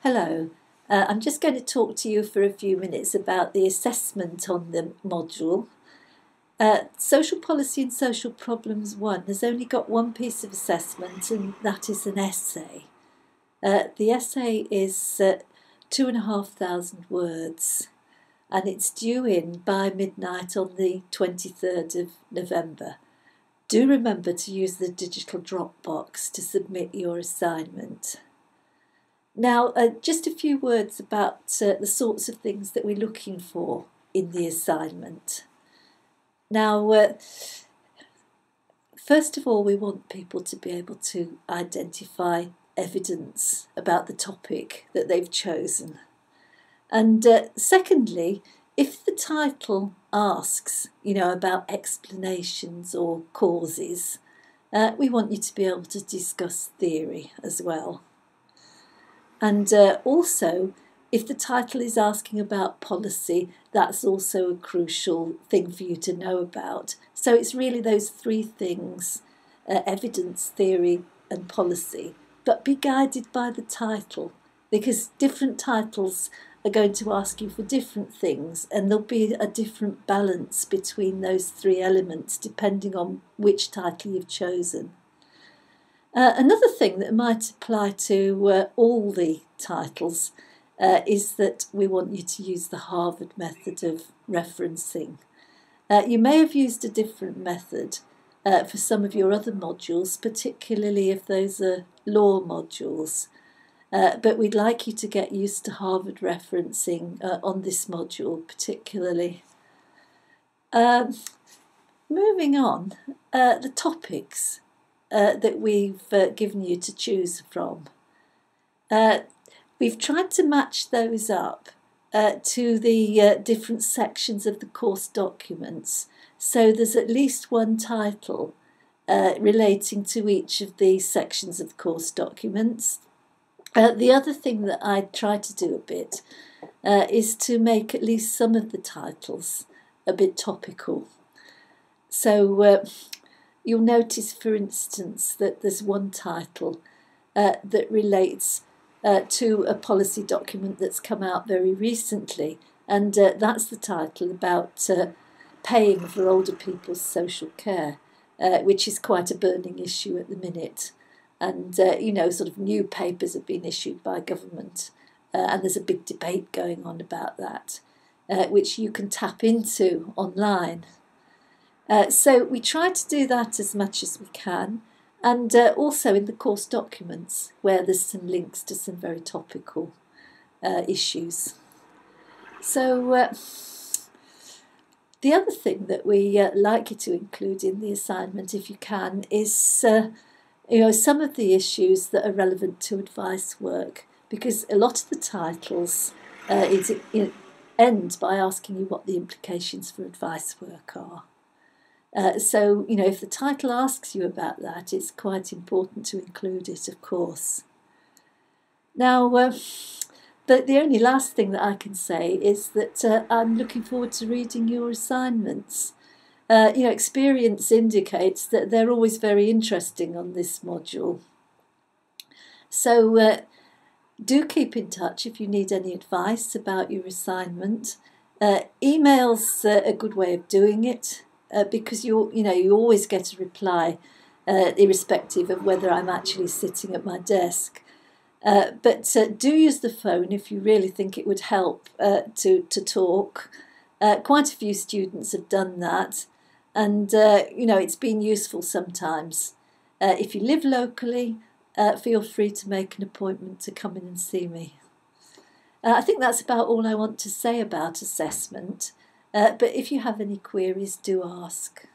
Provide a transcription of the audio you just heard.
Hello. I'm just going to talk to you for a few minutes about the assessment on the module. Social Policy and Social Problems 1 has only got one piece of assessment, and that is an essay. The essay is 2,500 words, and it's due in by midnight on the 23rd of November. Do remember to use the digital Dropbox to submit your assignment. Now, just a few words about the sorts of things that we're looking for in the assignment. Now, first of all, we want people to be able to identify evidence about the topic that they've chosen. And secondly, if the title asks, about explanations or causes, we want you to be able to discuss theory as well. And also, if the title is asking about policy, that's also a crucial thing for you to know about. So it's really those three things, evidence, theory and policy. But be guided by the title, because different titles are going to ask you for different things, and there'll be a different balance between those three elements depending on which title you've chosen. Another thing that might apply to all the titles is that we want you to use the Harvard method of referencing. You may have used a different method for some of your other modules, particularly if those are law modules, but we'd like you to get used to Harvard referencing on this module particularly. Moving on, the topics that we've given you to choose from. We've tried to match those up to the different sections of the course documents, so there's at least one title relating to each of the sections of the course documents. The other thing that I try to do a bit is to make at least some of the titles a bit topical. So you'll notice, for instance, that there's one title that relates to a policy document that's come out very recently, and that's the title about paying for older people's social care, which is quite a burning issue at the minute. And, sort of new papers have been issued by government, and there's a big debate going on about that, which you can tap into online. So we try to do that as much as we can, and also in the course documents where there's some links to some very topical issues. So the other thing that we like you to include in the assignment, if you can, is some of the issues that are relevant to advice work, because a lot of the titles end by asking you what the implications for advice work are. So, if the title asks you about that, it's quite important to include it, of course. Now, the only last thing that I can say is that I'm looking forward to reading your assignments. Experience indicates that they're always very interesting on this module. So do keep in touch if you need any advice about your assignment. Email's a good way of doing it. Because you always get a reply, irrespective of whether I'm actually sitting at my desk. But do use the phone if you really think it would help to talk. Quite a few students have done that, and it's been useful sometimes. If you live locally, feel free to make an appointment to come in and see me. I think that's about all I want to say about assessment. But if you have any queries, do ask.